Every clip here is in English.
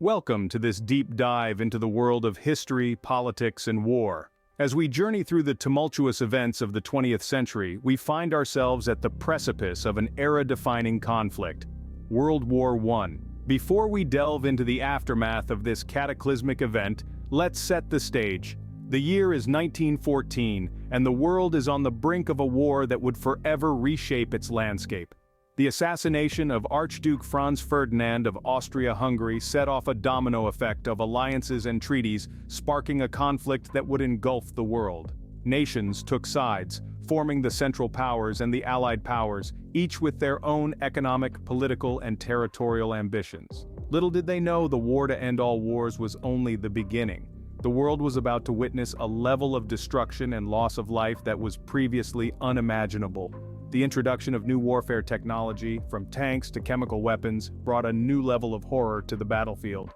Welcome to this deep dive into the world of history, politics, and war. As we journey through the tumultuous events of the 20th century, we find ourselves at the precipice of an era-defining conflict, World War I. Before we delve into the aftermath of this cataclysmic event, let's set the stage. The year is 1914, and the world is on the brink of a war that would forever reshape its landscape. The assassination of Archduke Franz Ferdinand of Austria-Hungary set off a domino effect of alliances and treaties, sparking a conflict that would engulf the world. Nations took sides, forming the Central Powers and the Allied Powers, each with their own economic, political, and territorial ambitions. Little did they know the war to end all wars was only the beginning. The world was about to witness a level of destruction and loss of life that was previously unimaginable. The introduction of new warfare technology, from tanks to chemical weapons, brought a new level of horror to the battlefield.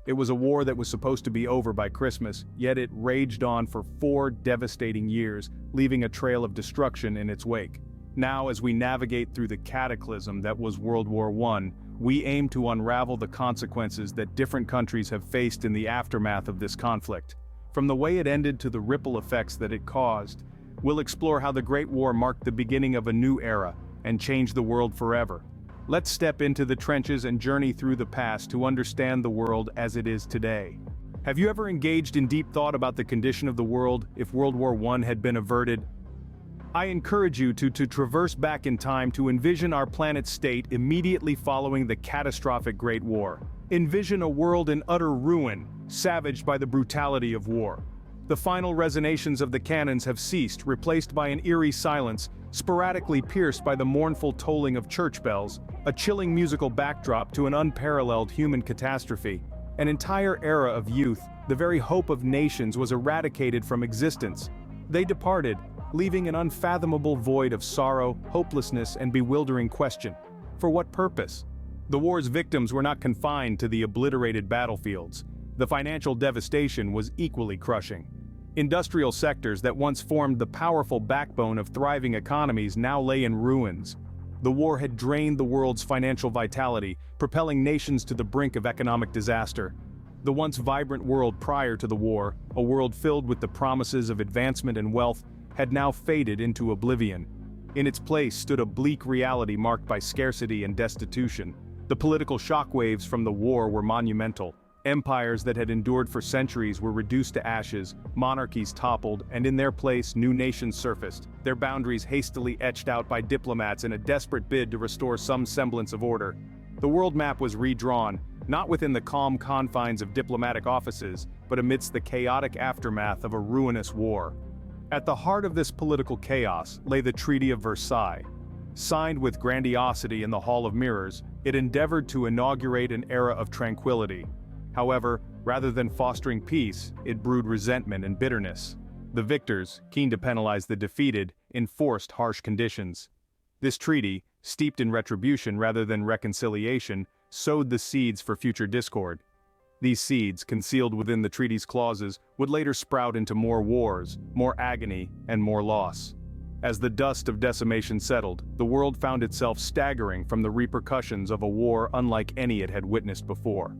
It was a war that was supposed to be over by Christmas, yet it raged on for 4 devastating years, leaving a trail of destruction in its wake. Now, as we navigate through the cataclysm that was World War I, we aim to unravel the consequences that different countries have faced in the aftermath of this conflict. From the way it ended to the ripple effects that it caused, we'll explore how the Great War marked the beginning of a new era and changed the world forever. Let's step into the trenches and journey through the past to understand the world as it is today. Have you ever engaged in deep thought about the condition of the world if World War I had been averted? I encourage you to traverse back in time to envision our planet's state immediately following the catastrophic Great War. Envision a world in utter ruin, savaged by the brutality of war. The final resonations of the cannons have ceased, replaced by an eerie silence, sporadically pierced by the mournful tolling of church bells, a chilling musical backdrop to an unparalleled human catastrophe. An entire era of youth, the very hope of nations, was eradicated from existence. They departed, leaving an unfathomable void of sorrow, hopelessness, and bewildering question. For what purpose? The war's victims were not confined to the obliterated battlefields. The financial devastation was equally crushing. Industrial sectors that once formed the powerful backbone of thriving economies now lay in ruins. The war had drained the world's financial vitality, propelling nations to the brink of economic disaster. The once vibrant world prior to the war, a world filled with the promises of advancement and wealth, had now faded into oblivion. In its place stood a bleak reality marked by scarcity and destitution. The political shockwaves from the war were monumental. Empires that had endured for centuries were reduced to ashes, monarchies toppled, and in their place new nations surfaced, their boundaries hastily etched out by diplomats in a desperate bid to restore some semblance of order. The world map was redrawn, not within the calm confines of diplomatic offices, but amidst the chaotic aftermath of a ruinous war. At the heart of this political chaos lay the Treaty of Versailles. Signed with grandiosity in the Hall of Mirrors, it endeavored to inaugurate an era of tranquility. However, rather than fostering peace, it brewed resentment and bitterness. The victors, keen to penalize the defeated, enforced harsh conditions. This treaty, steeped in retribution rather than reconciliation, sowed the seeds for future discord. These seeds, concealed within the treaty's clauses, would later sprout into more wars, more agony, and more loss. As the dust of decimation settled, the world found itself staggering from the repercussions of a war unlike any it had witnessed before.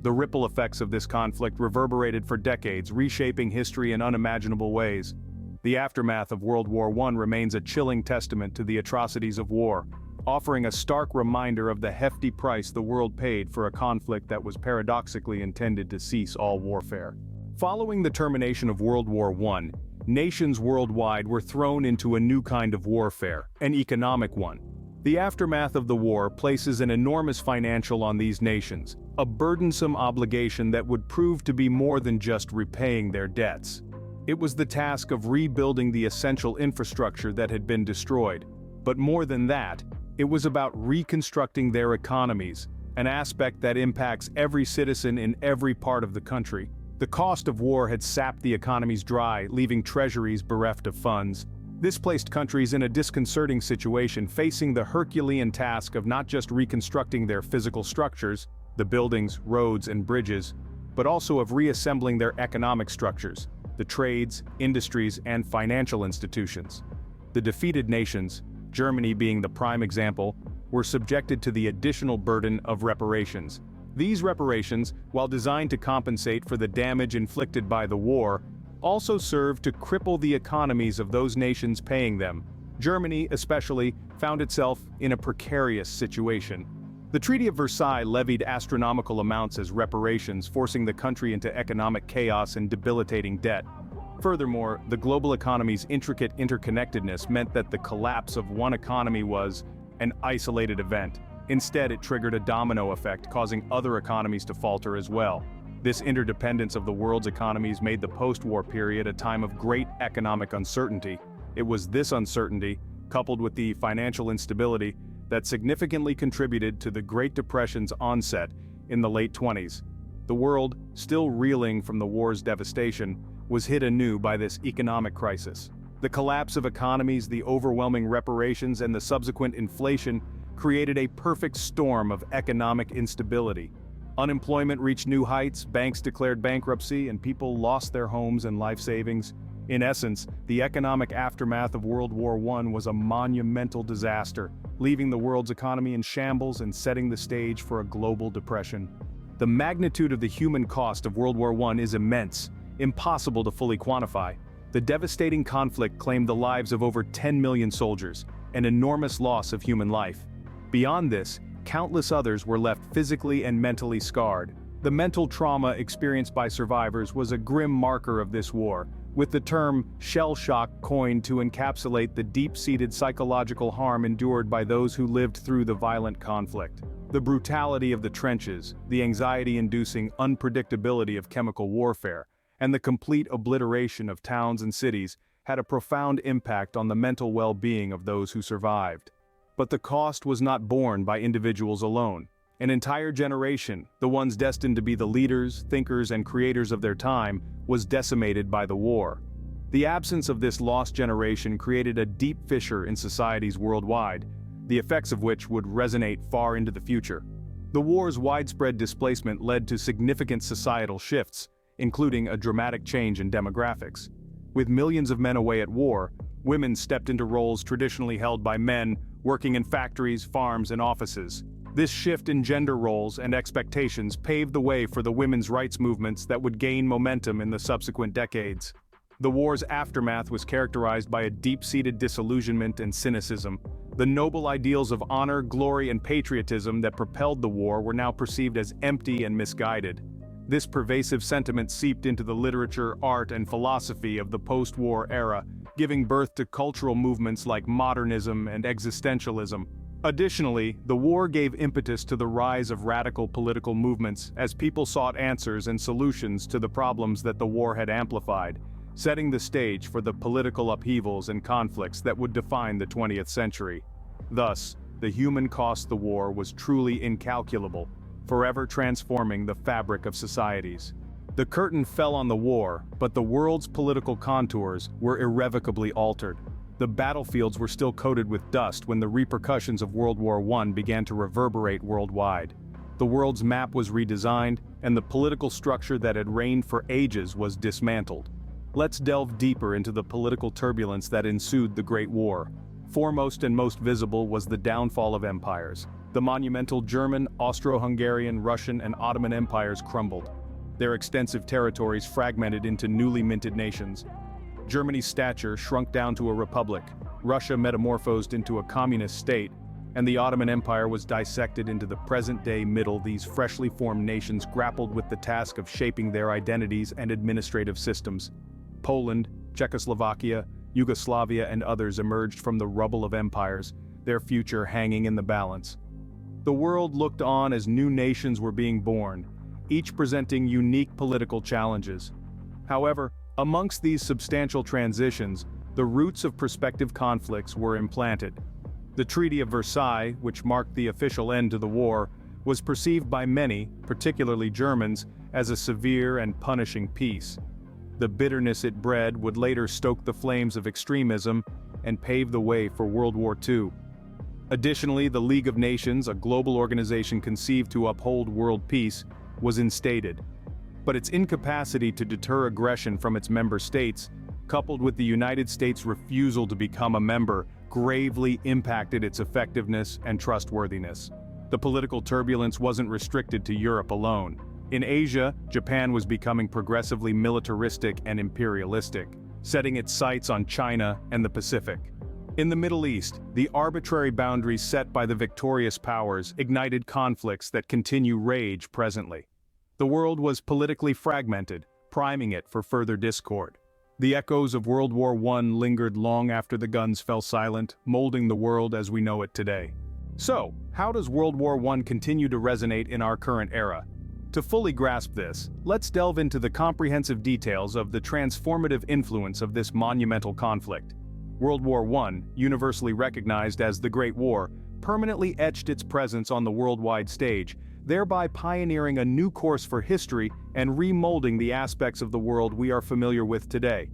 The ripple effects of this conflict reverberated for decades, reshaping history in unimaginable ways. The aftermath of World War I remains a chilling testament to the atrocities of war, offering a stark reminder of the hefty price the world paid for a conflict that was paradoxically intended to cease all warfare. Following the termination of World War I, nations worldwide were thrown into a new kind of warfare, an economic one. The aftermath of the war places an enormous financial on these nations, a burdensome obligation that would prove to be more than just repaying their debts. It was the task of rebuilding the essential infrastructure that had been destroyed. But more than that, it was about reconstructing their economies, an aspect that impacts every citizen in every part of the country. The cost of war had sapped the economies dry, leaving treasuries bereft of funds. This placed countries in a disconcerting situation, facing the Herculean task of not just reconstructing their physical structures, the buildings, roads, and bridges, but also of reassembling their economic structures, the trades, industries, and financial institutions. The defeated nations, Germany being the prime example, were subjected to the additional burden of reparations. These reparations, while designed to compensate for the damage inflicted by the war, also served to cripple the economies of those nations paying them. Germany, especially, found itself in a precarious situation. The Treaty of Versailles levied astronomical amounts as reparations, forcing the country into economic chaos and debilitating debt. Furthermore, the global economy's intricate interconnectedness meant that the collapse of one economy was an isolated event. Instead, it triggered a domino effect, causing other economies to falter as well. This interdependence of the world's economies made the post-war period a time of great economic uncertainty. It was this uncertainty, coupled with the financial instability, that significantly contributed to the Great Depression's onset in the late 20s. The world, still reeling from the war's devastation, was hit anew by this economic crisis. The collapse of economies, the overwhelming reparations, and the subsequent inflation created a perfect storm of economic instability. Unemployment reached new heights, banks declared bankruptcy, and people lost their homes and life savings. In essence, the economic aftermath of World War I was a monumental disaster, leaving the world's economy in shambles and setting the stage for a global depression. The magnitude of the human cost of World War I is immense, impossible to fully quantify. The devastating conflict claimed the lives of over 10 million soldiers, an enormous loss of human life. Beyond this, countless others were left physically and mentally scarred. The mental trauma experienced by survivors was a grim marker of this war, with the term shell shock coined to encapsulate the deep-seated psychological harm endured by those who lived through the violent conflict. The brutality of the trenches, the anxiety-inducing unpredictability of chemical warfare, and the complete obliteration of towns and cities had a profound impact on the mental well-being of those who survived. But the cost was not borne by individuals alone. An entire generation, the ones destined to be the leaders, thinkers, and creators of their time, was decimated by the war. The absence of this lost generation created a deep fissure in societies worldwide, the effects of which would resonate far into the future. The war's widespread displacement led to significant societal shifts, including a dramatic change in demographics. With millions of men away at war, women stepped into roles traditionally held by men, working in factories, farms, and offices. This shift in gender roles and expectations paved the way for the women's rights movements that would gain momentum in the subsequent decades. The war's aftermath was characterized by a deep-seated disillusionment and cynicism. The noble ideals of honor, glory, and patriotism that propelled the war were now perceived as empty and misguided. This pervasive sentiment seeped into the literature, art, and philosophy of the post-war era, giving birth to cultural movements like modernism and existentialism. Additionally, the war gave impetus to the rise of radical political movements as people sought answers and solutions to the problems that the war had amplified, setting the stage for the political upheavals and conflicts that would define the 20th century. Thus, the human cost of the war was truly incalculable, forever transforming the fabric of societies. The curtain fell on the war, but the world's political contours were irrevocably altered. The battlefields were still coated with dust when the repercussions of World War I began to reverberate worldwide. The world's map was redesigned, and the political structure that had reigned for ages was dismantled. Let's delve deeper into the political turbulence that ensued the Great War. Foremost and most visible was the downfall of empires. The monumental German, Austro-Hungarian, Russian, and Ottoman empires crumbled, their extensive territories fragmented into newly minted nations. Germany's stature shrunk down to a republic, Russia metamorphosed into a communist state, and the Ottoman Empire was dissected into the present-day middle. These freshly formed nations grappled with the task of shaping their identities and administrative systems. Poland, Czechoslovakia, Yugoslavia, and others emerged from the rubble of empires, their future hanging in the balance. The world looked on as new nations were being born, each presenting unique political challenges. However, amongst these substantial transitions, the roots of prospective conflicts were implanted. The Treaty of Versailles, which marked the official end to the war, was perceived by many, particularly Germans, as a severe and punishing peace. The bitterness it bred would later stoke the flames of extremism and pave the way for World War II. Additionally, the League of Nations, a global organization conceived to uphold world peace, was instated. But its incapacity to deter aggression from its member states, coupled with the United States' refusal to become a member, gravely impacted its effectiveness and trustworthiness. The political turbulence wasn't restricted to Europe alone. In Asia, Japan was becoming progressively militaristic and imperialistic, setting its sights on China and the Pacific. In the Middle East, the arbitrary boundaries set by the victorious powers ignited conflicts that continue rage presently. The world was politically fragmented, priming it for further discord. The echoes of World War I lingered long after the guns fell silent, molding the world as we know it today. So, how does World War I continue to resonate in our current era? To fully grasp this, let's delve into the comprehensive details of the transformative influence of this monumental conflict. World War I, universally recognized as the Great War, permanently etched its presence on the worldwide stage, thereby pioneering a new course for history and remolding the aspects of the world we are familiar with today.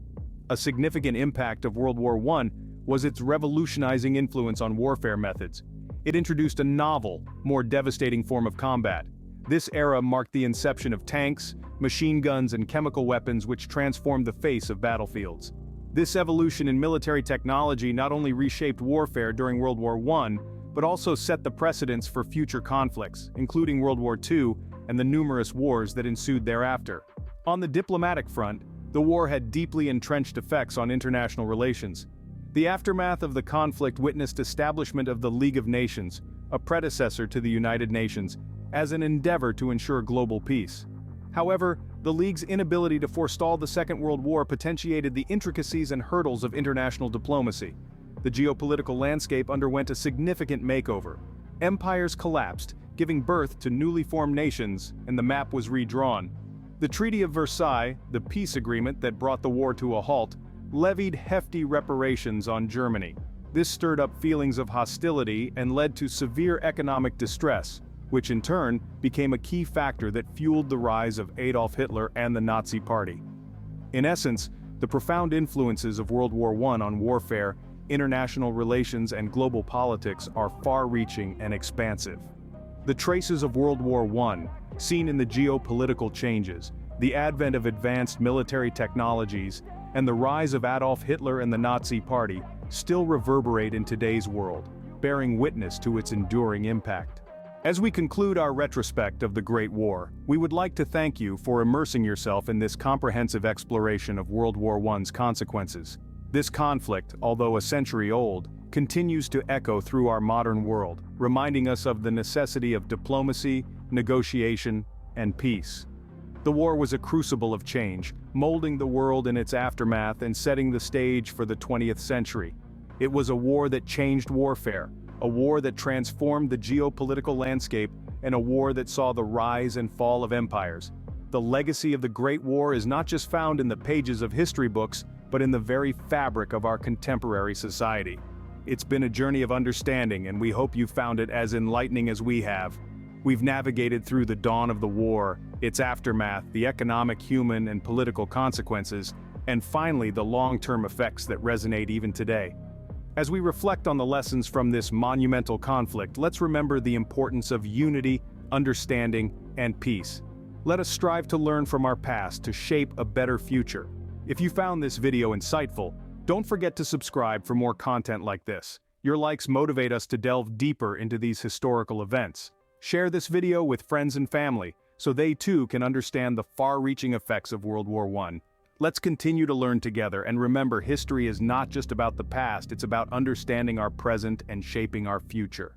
A significant impact of World War I was its revolutionizing influence on warfare methods. It introduced a novel, more devastating form of combat. This era marked the inception of tanks, machine guns, and chemical weapons which transformed the face of battlefields. This evolution in military technology not only reshaped warfare during World War I, but also set the precedents for future conflicts, including World War II and the numerous wars that ensued thereafter. On the diplomatic front, the war had deeply entrenched effects on international relations. The aftermath of the conflict witnessed establishment of the League of Nations, a predecessor to the United Nations, as an endeavor to ensure global peace. However, the League's inability to forestall the Second World War potentiated the intricacies and hurdles of international diplomacy. The geopolitical landscape underwent a significant makeover. Empires collapsed, giving birth to newly formed nations, and the map was redrawn. The Treaty of Versailles, the peace agreement that brought the war to a halt, levied hefty reparations on Germany. This stirred up feelings of hostility and led to severe economic distress, which in turn became a key factor that fueled the rise of Adolf Hitler and the Nazi Party. In essence, the profound influences of World War I on warfare, international relations, and global politics are far-reaching and expansive. The traces of World War I, seen in the geopolitical changes, the advent of advanced military technologies, and the rise of Adolf Hitler and the Nazi Party, still reverberate in today's world, bearing witness to its enduring impact. As we conclude our retrospect of the Great War, we would like to thank you for immersing yourself in this comprehensive exploration of World War I's consequences. This conflict, although a century old, continues to echo through our modern world, reminding us of the necessity of diplomacy, negotiation, and peace. The war was a crucible of change, molding the world in its aftermath and setting the stage for the 20th century. It was a war that changed warfare, a war that transformed the geopolitical landscape, and a war that saw the rise and fall of empires. The legacy of the Great War is not just found in the pages of history books, but in the very fabric of our contemporary society. It's been a journey of understanding, and we hope you found it as enlightening as we have. We've navigated through the dawn of the war, its aftermath, the economic, human, and political consequences, and finally the long-term effects that resonate even today. As we reflect on the lessons from this monumental conflict, let's remember the importance of unity, understanding, and peace. Let us strive to learn from our past to shape a better future. If you found this video insightful, don't forget to subscribe for more content like this. Your likes motivate us to delve deeper into these historical events. Share this video with friends and family, so they too can understand the far-reaching effects of World War I. Let's continue to learn together, and remember, history is not just about the past, it's about understanding our present and shaping our future.